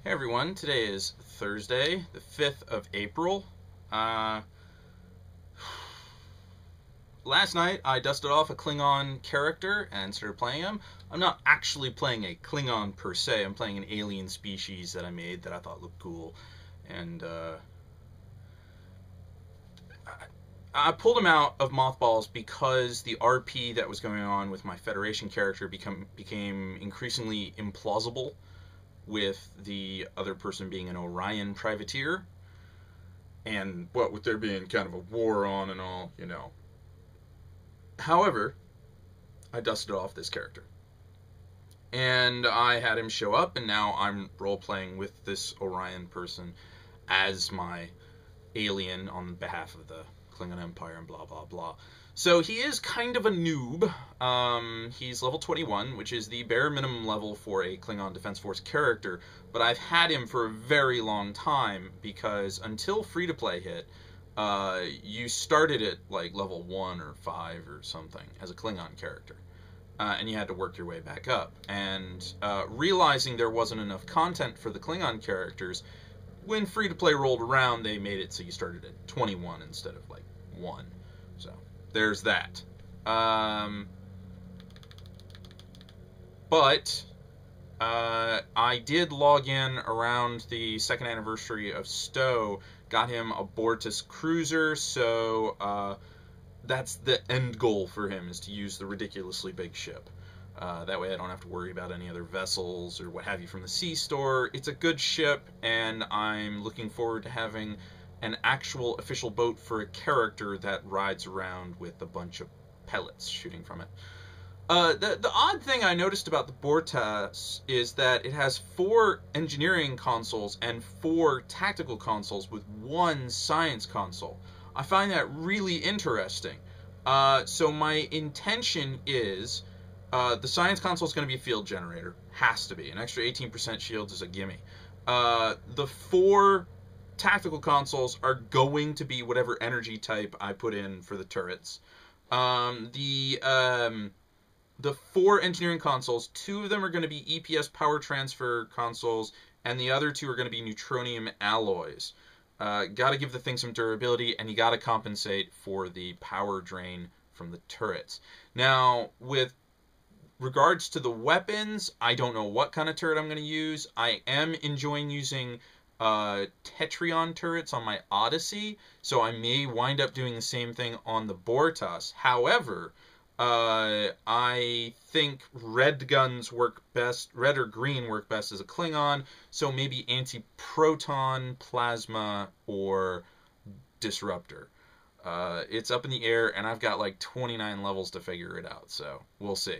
Hey everyone, today is Thursday, the 5th of April. Uh, Last night I dusted off a Klingon character and started playing him. I'm not actually playing a Klingon per se, I'm playing an alien species that I made that I thought looked cool. And I pulled him out of mothballs because the RP that was going on with my Federation character became increasingly implausible, with the other person being an Orion privateer. And what with there being kind of a war on and all. However, I dusted off this character. And I had him show up, and now I'm role playing with this Orion person as my alien on behalf of the Klingon Empire and blah blah blah. So he is kind of a noob. He's level 21, which is the bare minimum level for a Klingon Defense Force character, but I've had him for a very long time because until free-to-play hit, you started at like level 1 or 5 or something as a Klingon character. And you had to work your way back up. And realizing there wasn't enough content for the Klingon characters, when free-to-play rolled around, they made it so you started at 21 instead of like 1. So there's that. But I did log in around the second anniversary of Stowe, got him a Bortus cruiser, so that's the end goal for him, is to use the ridiculously big ship. That way I don't have to worry about any other vessels or what have you from the sea store. It's a good ship, and I'm looking forward to having an actual official boat for a character that rides around with a bunch of pellets shooting from it. The odd thing I noticed about the Bortas is that it has 4 engineering consoles and 4 tactical consoles with 1 science console. I find that really interesting. So my intention is the science console is going to be a field generator. Has to be. An extra 18% shields is a gimme. The 4 tactical consoles are going to be whatever energy type I put in for the turrets. The 4 engineering consoles, 2 of them are going to be EPS power transfer consoles, and the other 2 are going to be neutronium alloys. Got to give the thing some durability, and you got to compensate for the power drain from the turrets. Now, with regards to the weapons, I don't know what kind of turret I'm going to use. I am enjoying using Tetrion turrets on my Odyssey, so I may wind up doing the same thing on the Bortas. However, I think red guns work best, red or green work best as a Klingon, so maybe anti-proton, plasma, or disruptor. It's up in the air, and I've got like 29 levels to figure it out, so we'll see.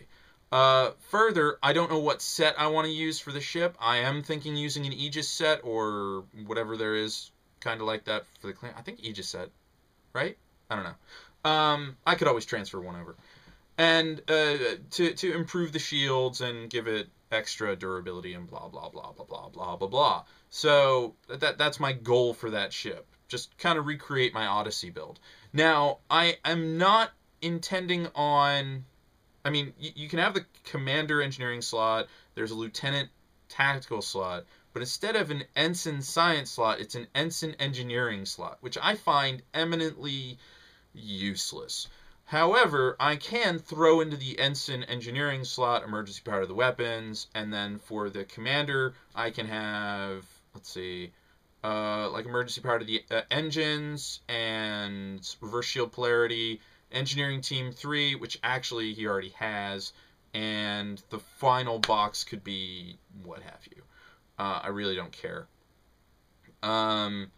Further, I don't know what set I want to use for the ship. I am thinking using an Aegis set or whatever there is kind of like that for the Klingon. I think Aegis set, right? I don't know. I could always transfer one over. And to improve the shields and give it extra durability and blah, blah, blah, blah, blah, blah, blah, blah. So that's my goal for that ship. Just kind of recreate my Odyssey build. Now, I am not intending on... I mean, you can have the commander engineering slot, there's a lieutenant tactical slot, but instead of an ensign science slot, it's an ensign engineering slot, which I find eminently useless. However, I can throw into the ensign engineering slot emergency power to the weapons, and then for the commander, I can have, let's see, like emergency power to the engines, and reverse shield polarity, engineering team 3, which actually he already has, and the final box could be what have you. I really don't care. Because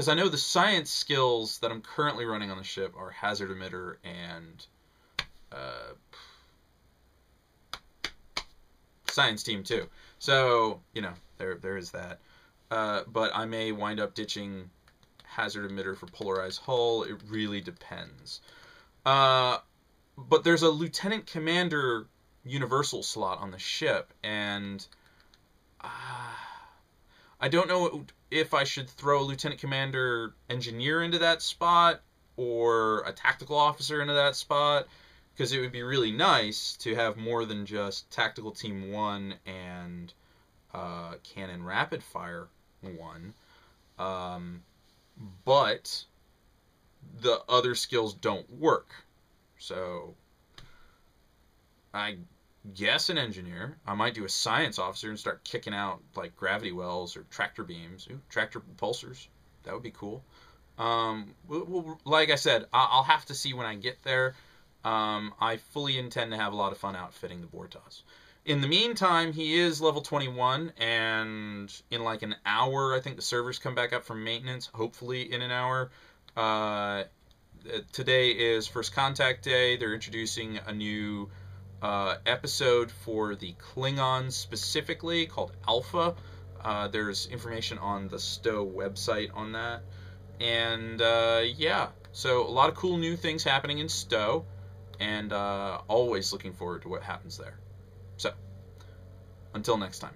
I know the science skills that I'm currently running on the ship are hazard emitter and science team 2. So, there is that. But I may wind up ditching hazard emitter for polarized hull. It really depends. But there's a lieutenant commander universal slot on the ship, and I don't know if I should throw a lieutenant commander engineer into that spot or a tactical officer into that spot. because it would be really nice to have more than just Tactical Team 1 and Cannon Rapid Fire 1. But the other skills don't work. So I guess an engineer. I might do a science officer and start kicking out like gravity wells or tractor beams. Ooh, tractor propulsors. That would be cool. Like I said, I'll have to see when I get there. I fully intend to have a lot of fun outfitting the Bortas. In the meantime, he is level 21, and in like an hour, I think the servers come back up from maintenance, hopefully in an hour. Today is First Contact Day. They're introducing a new episode for the Klingons specifically called Alpha. There's information on the Stowe website on that. And yeah, so a lot of cool new things happening in Stowe, and always looking forward to what happens there. So, until next time.